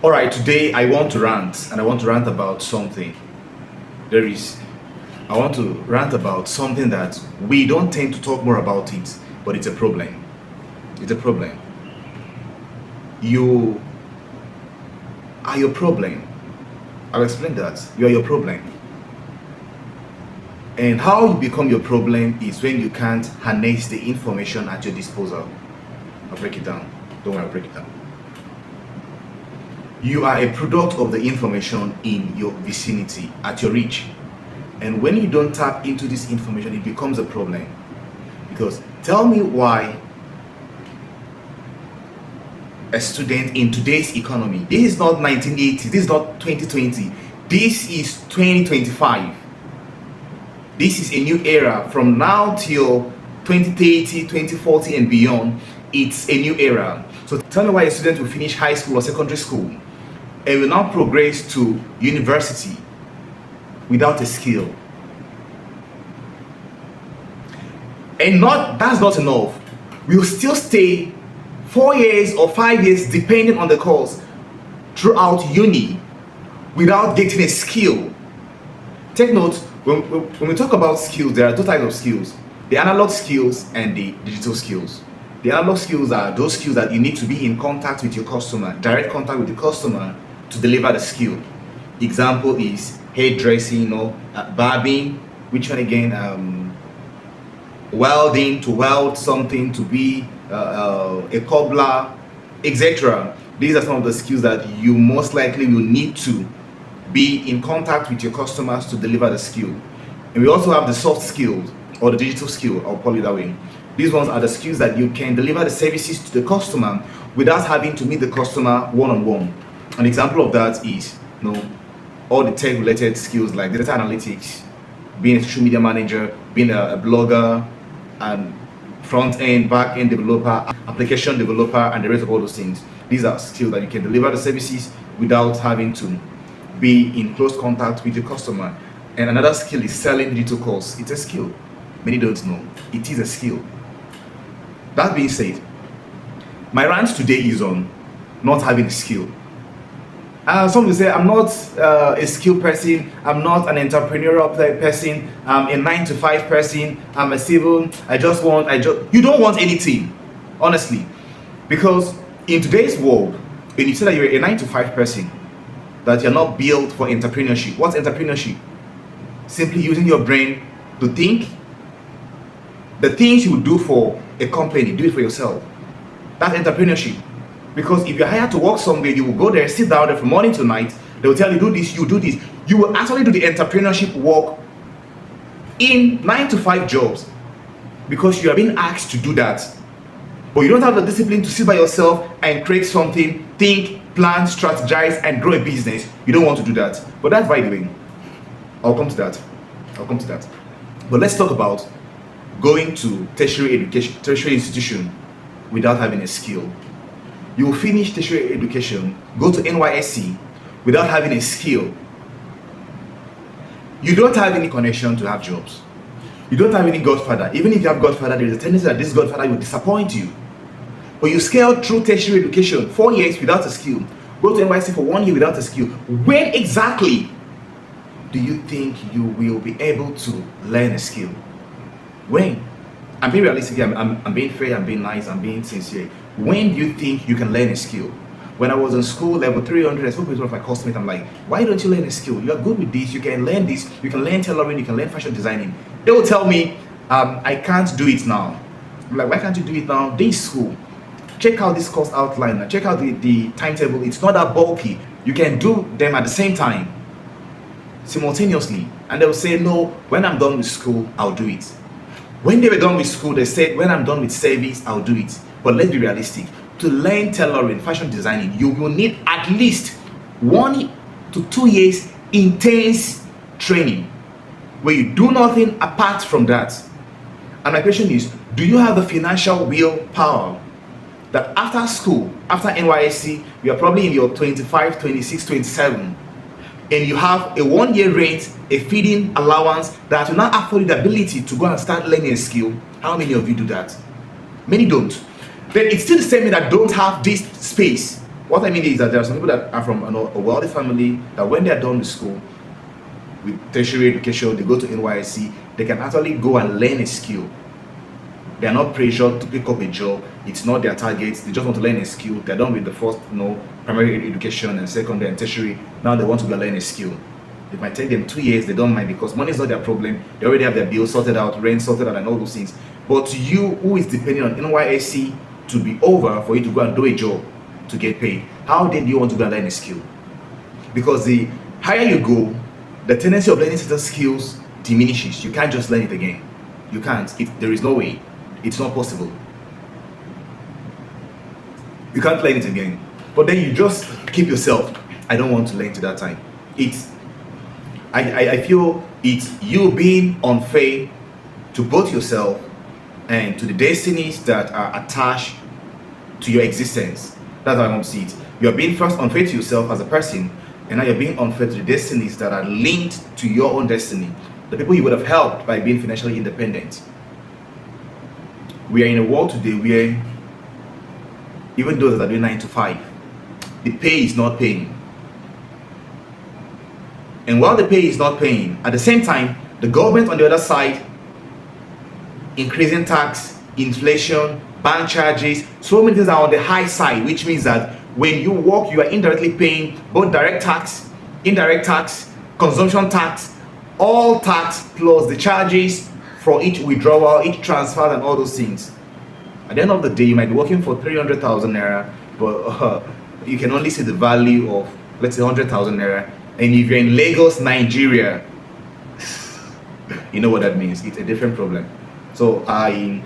All right, today I want to rant, and I want to rant about something. I want to rant about something that we don't tend to talk more about it, but it's a problem. It's a problem. You are your problem. I'll explain that. You are your problem. And how you become your problem is when you can't harness the information at your disposal. I'll break it down. Don't worry, I'll break it down. You are a product of the information in your vicinity, at your reach. And when you don't tap into this information, it becomes a problem. Because tell me why a student in today's economy, this is not 1980, this is not 2020, this is 2025. This is a new era. From now till 2030, 2040 and beyond, it's a new era. So tell me why a student will finish high school or secondary school and will now progress to university without a skill. And that's not enough. We'll still stay 4 years or 5 years, depending on the course, throughout uni without getting a skill. Take note, when we talk about skills, there are two types of skills: the analog skills and the digital skills. The analog skills are those skills that you need to be in contact with your customer, direct contact with the customer to deliver the skill. Example is hairdressing, barbing, which one again? Welding, to weld something, to be a cobbler, etc. These are some of the skills that you most likely will need to be in contact with your customers to deliver the skill. And we also have the soft skills or the digital skill, I'll call it that way. These ones are the skills that you can deliver the services to the customer without having to meet the customer one-on-one. An example of that is all the tech related skills like data analytics, being a social media manager, being a blogger, and front end, back end developer, application developer, and the rest of all those things. These are skills that you can deliver the services without having to be in close contact with your customer. And another skill is selling digital course. It's a skill. Many don't know. It is a skill. That being said, my rant today is on not having a skill. Some will say I'm not a skilled person, I'm not an entrepreneurial person, I'm a 9-to-5 person, I'm a civil, you don't want anything, honestly. Because in today's world, when you say that you're a 9-to-5 person, that you're not built for entrepreneurship. What's entrepreneurship? Simply using your brain to think. The things you would do for a company, do it for yourself. That's entrepreneurship. Because if you're hired to work somewhere, you will go there, sit down there from morning to night. They will tell you, do this, you do this. You will actually do the entrepreneurship work in 9-to-5 jobs because you are being asked to do that. But you don't have the discipline to sit by yourself and create something, think, plan, strategize, and grow a business. You don't want to do that. But that's by the way. I'll come to that. But let's talk about going to tertiary institution without having a skill. You will finish tertiary education, go to NYSC without having a skill. You don't have any connection to have jobs. You don't have any godfather. Even if you have godfather, there is a tendency that this godfather will disappoint you. But you scale through tertiary education 4 years without a skill, go to NYSC for 1 year without a skill. When exactly do you think you will be able to learn a skill? When? I'm being realistic, I'm being fair, I'm being nice, I'm being sincere. When do you think you can learn a skill? When I was in school, level 300, I spoke with one of my classmates. I'm like, why don't you learn a skill? You are good with this, you can learn this, you can learn tailoring, you can learn fashion designing. They will tell me, I can't do it now. I'm like, why can't you do it now? This school. Check out this course outline, check out the timetable. It's not that bulky. You can do them at the same time, simultaneously. And they will say, no, when I'm done with school, I'll do it. When they were done with school, they said, when I'm done with service, I'll do it. But let's be realistic. To learn tailoring, fashion designing, you will need at least 1 to 2 years intense training where you do nothing apart from that. And my question is, do you have the financial willpower that after school, after NYSC, you are probably in your 25, 26, 27, and you have a 1 year rent, a feeding allowance that will not afford you the ability to go and start learning a skill? How many of you do that? Many don't. Then it's still the same men that don't have this space What I mean is that there are some people that are from a wealthy family that when they are done with school, with tertiary education, they go to NYSC, they can actually go and learn a skill. They are not pressured to pick up a job. It's not their target. They just want to learn a skill. They're done with the first, primary education and secondary and tertiary. Now they want to go learn a skill. It might take them 2 years. They don't mind because money is not their problem. They already have their bills sorted out, rent sorted out, and all those things. But to you, who is depending on NYSC to be over for you to go and do a job to get paid, how then do you want to go and learn a skill? Because the higher you go, the tendency of learning certain skills diminishes. You can't just learn it again. You can't. There is no way. It's not possible. You can't learn it again. But then you just keep yourself. I don't want to learn to that time. I feel it's you being unfair to both yourself and to the destinies that are attached to your existence. That's how I want to see it. You're being first unfair to yourself as a person, and now you're being unfair to the destinies that are linked to your own destiny. The people you would have helped by being financially independent. We are in a world today where even those that are doing 9 to 5, the pay is not paying. And while the pay is not paying, at the same time, the government on the other side, increasing tax, inflation, bank charges, so many things are on the high side, which means that when you work, you are indirectly paying both direct tax, indirect tax, consumption tax, all tax plus the charges for each withdrawal, each transfer, and all those things. At the end of the day, you might be working for 300,000 naira, but you can only see the value of, let's say, 100,000 naira. And if you're in Lagos, Nigeria, you know what that means. It's a different problem. So I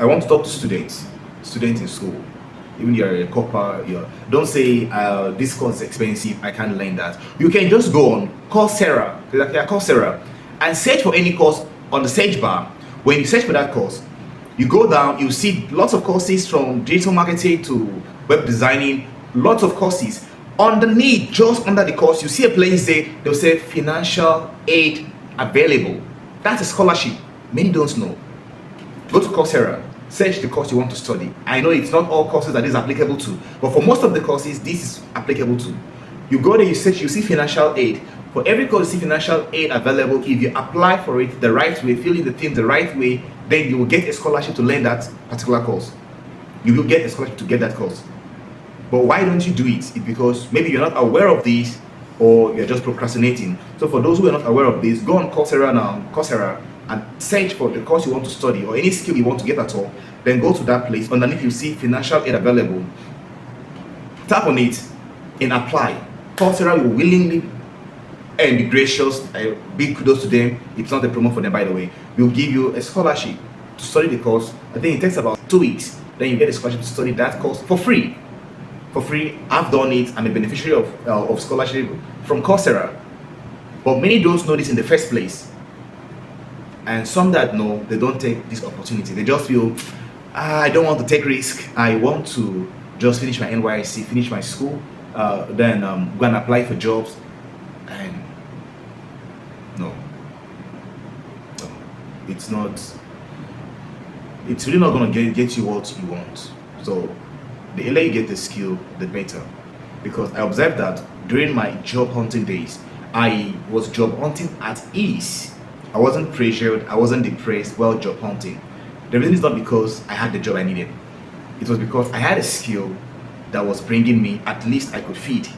want to talk to students in school. Even you're a copper, don't say this course is expensive, I can't learn that. You can just go on Coursera and search for any course on the search bar. When you search for that course, you go down, you see lots of courses from digital marketing to web designing, lots of courses. Underneath, just under the course, you see a place there, they'll say financial aid available. That's a scholarship. Many don't know. Go to Coursera, search the course you want to study. I know it's not all courses that is applicable to, but for most of the courses, this is applicable to. You go there, you search, you see financial aid. For every course you see financial aid available, if you apply for it the right way, fill in the things the right way, then you will get a scholarship to learn that particular course. You will get a scholarship to get that course. But why don't you do it? It's because maybe you're not aware of this, or you're just procrastinating. So for those who are not aware of this, go on Coursera now, and search for the course you want to study or any skill you want to get at all. Then go to that place. Underneath you see financial aid available. Tap on it and apply. Coursera will willingly and be gracious. Big kudos to them. It's not a promo for them, by the way. We'll give you a scholarship to study the course. I think it takes about 2 weeks. Then you get a scholarship to study that course for free. For free. I've done it. I'm a beneficiary of scholarship from Coursera. But many don't know this in the first place. And some that know, they don't take this opportunity. They just feel, I don't want to take risk. I want to just finish my NYSC, finish my school, then go and apply for jobs. And no, it's not. It's really not going to get you what you want. So the earlier you get the skill, the better. Because I observed that during my job hunting days, I was job hunting at ease. I wasn't pressured, I wasn't depressed while job hunting. The reason is not because I had the job I needed. It was because I had a skill that was bringing me, at least I could feed,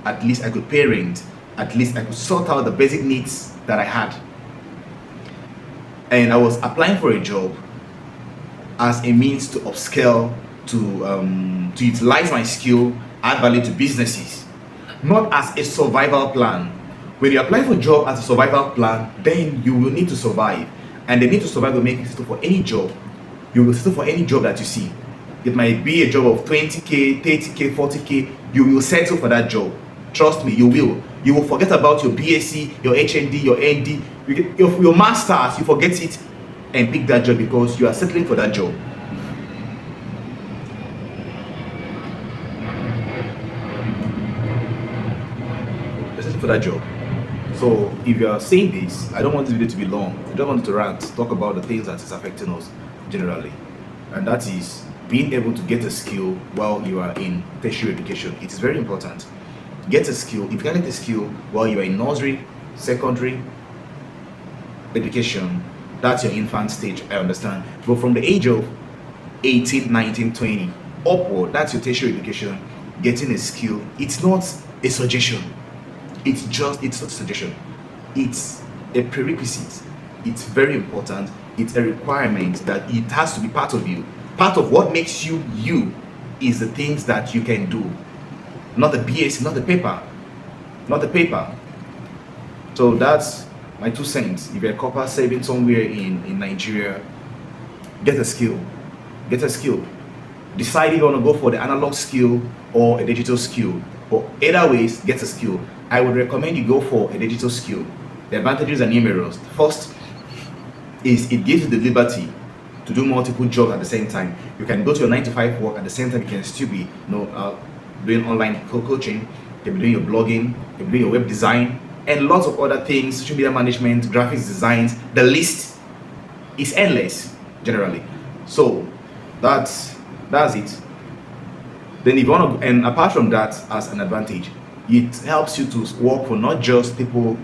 at least I could parent, at least I could sort out the basic needs that I had. And I was applying for a job as a means to upscale, to utilize my skill, add value to businesses, not as a survival plan. When you apply for a job as a survival plan, then you will need to survive. And the need to survive will make you settle for any job. You will settle for any job that you see. It might be a job of 20K, 30K, 40K. You will settle for that job. Trust me, you will. You will forget about your BSc, your HND, your ND, your masters. You forget it and pick that job because you are settling for that job. You're settling for that job. So if you are saying this, I don't want this video to be long. I don't want to rant, talk about the things that is affecting us generally. And that is being able to get a skill while you are in tertiary education. It is very important. Get a skill. If you can get a skill while you are in nursery, secondary education, that's your infant stage, I understand. But from the age of 18, 19, 20 upward, that's your tertiary education. Getting a skill, it's not a suggestion. It's not a suggestion. It's a prerequisite. It's very important. It's a requirement that it has to be part of you. Part of what makes you you is the things that you can do, not the BS, not the paper, not the paper. So that's my 2 cents. If you're a copper saving somewhere in Nigeria, get a skill. Get a skill. Decide if you want to go for the analog skill or a digital skill. But either ways, get a skill. I would recommend you go for a digital skill. The advantages are numerous. First is it gives you the liberty to do multiple jobs at the same time. You can go to your 9-to-5 work at the same time. You can still be doing online coaching. You can be doing your blogging. You can be doing your web design and lots of other things, social media management, graphics designs. The list is endless generally. So that's it. Then if you want to, and apart from that, as an advantage, it helps you to work for not just people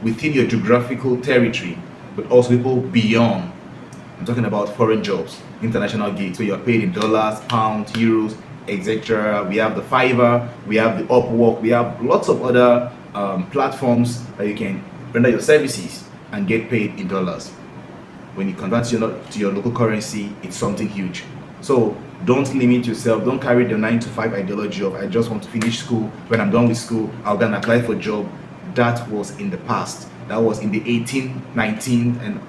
within your geographical territory, but also people beyond. I'm talking about foreign jobs, international gigs, where you're paid in dollars, pounds, euros, etc. We have the Fiverr, we have the Upwork, we have lots of other platforms that you can render your services and get paid in dollars. When you convert to your local currency, it's something huge. So don't limit yourself. Don't carry the 9-to-5 ideology of I just want to finish school. When I'm done with school, I'll go and apply for a job. That was in the past. That was in the 18, 19, and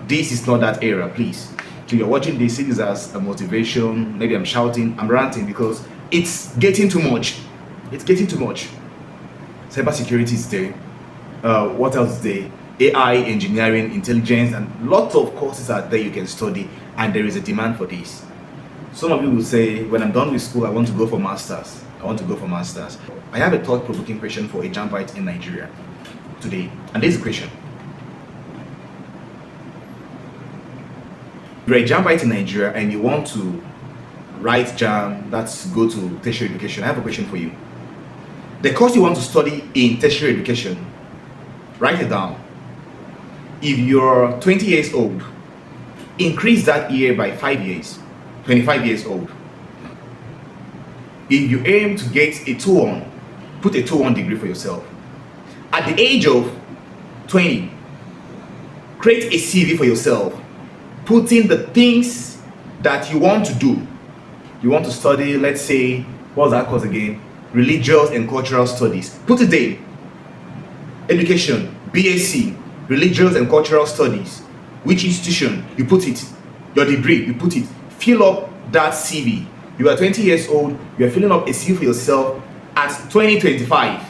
this is not that era, please. So you're watching this, see this as a motivation. Maybe I'm shouting, I'm ranting because it's getting too much. It's getting too much. Cybersecurity is there. What else is there? AI, engineering, intelligence, and lots of courses are there you can study, and there is a demand for this. Some of you will say, when I'm done with school, I want to go for masters. I want to go for masters. I have a thought-provoking question for a jambite in Nigeria today, and this is the question. You're a jambite in Nigeria and you want to write jam, that's go to tertiary education. I have a question for you. The course you want to study in tertiary education, write it down. If you're 20 years old, increase that year by 5 years, 25 years old. If you aim to get a 2-1, put a 2-1 degree for yourself. At the age of 20, create a CV for yourself. Put in the things that you want to do. You want to study, let's say, what's that course again? Religious and cultural studies. Put it there. Education, BSc, religious and cultural studies. Which institution? You put it. Your degree, you put it. Fill up that CV. You are 20 years old, you are filling up a CV for yourself at 2025.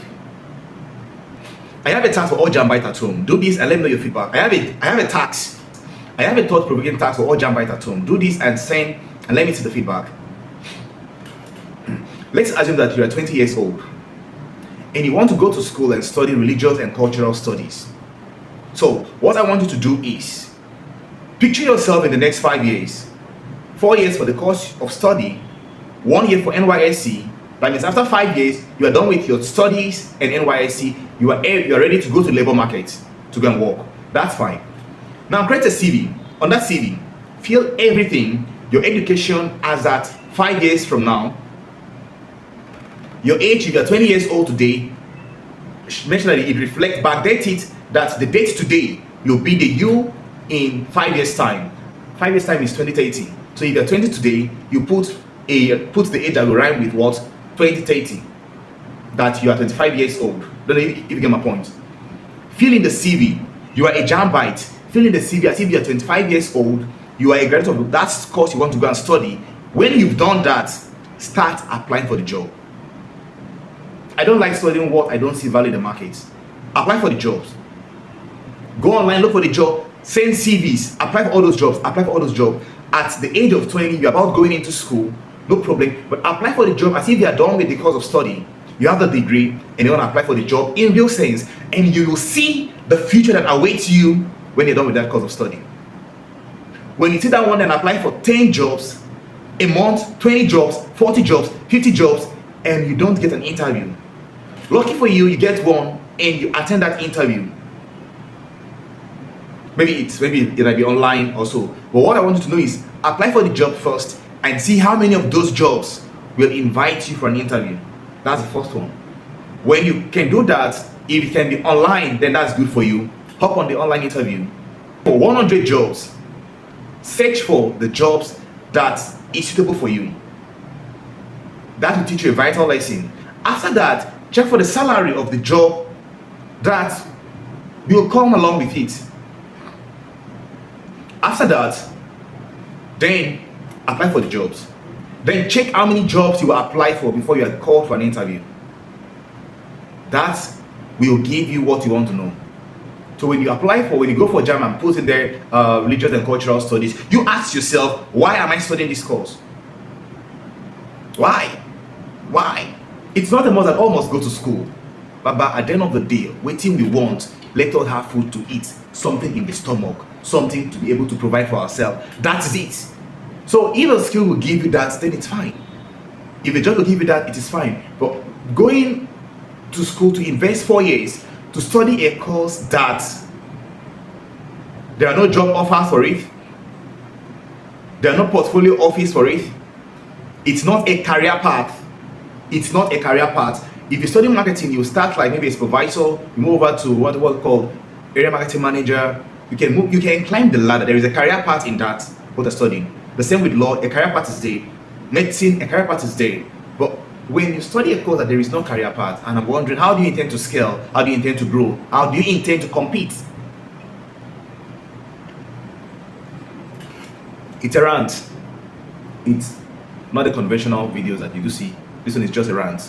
I have a task for all jambite at home. Do this and let me know your feedback. I have a task. I have a thought-provoking task for all jambite at home. Do this and send and let me see the feedback. Let's assume that you are 20 years old and you want to go to school and study religious and cultural studies. So what I want you to do is picture yourself in the next 5 years. 4 years for the course of study, 1 year for NYSC. That means after 5 years, you are done with your studies and NYSC. You are ready to go to labor market to go and work. That's fine. Now create a CV. On that CV, fill everything, your education as at 5 years from now. Your age, if you are 20 years old today, mention that it reflects, backdate it, that the date today will be the you in 5 years time. 5 years time is 2030. So if you're 20 today, you put the age that will rhyme with what? 2030. That you are 25 years old. Don't know if you get my point. Fill in the CV. You are a jambite. Fill in the CV as if you are 25 years old. You are a graduate of that course you want to go and study. When you've done that, start applying for the job. I don't like studying what I don't see value in the market. Apply for the jobs. Go online, look for the job, send CVs, apply for all those jobs, apply for all those jobs. At the age of 20, you're about going into school, no problem, but apply for the job as if you are done with the course of study. You have the degree and you want to apply for the job in real sense, and you will see the future that awaits you when you're done with that course of study. When you sit down one and apply for 10 jobs a month, 20 jobs, 40 jobs, 50 jobs, and you don't get an interview. Lucky for you, you get one and you attend that interview. Maybe it might be online also. But what I want you to know is apply for the job first and see how many of those jobs will invite you for an interview. That's the first one. When you can do that, if it can be online, then that's good for you. Hop on the online interview. For 100 jobs, search for the jobs that is suitable for you. That will teach you a vital lesson. After that, check for the salary of the job that will come along with it. After that, then apply for the jobs. Then check how many jobs you will apply for before you are called for an interview. That will give you what you want to know. So when you go for JAM and put in there religious and cultural studies, you ask yourself, why am I studying this course? Why? It's not a must that all must go to school. But at the end of the day, waiting we want, let us have food to eat, something in the stomach, something to be able to provide for ourselves. That's it. So if a skill will give you that, then it's fine. If a job will give you that, it is fine. But going to school to invest 4 years to study a course that there are no job offers for it, there are no portfolio offers for it, it's not a career path. It's not a career path. If you study marketing, you start like maybe a supervisor, you move over to what called area marketing manager. You can climb the ladder. There is a career path in that what you're studying. The same with law, a career path is there. Medicine, a career path is there. But when you study a course that there is no career path, and I'm wondering, how do you intend to scale? How do you intend to grow? How do you intend to compete? It's a rant. It's not the conventional videos that you do see. This one is just a rant.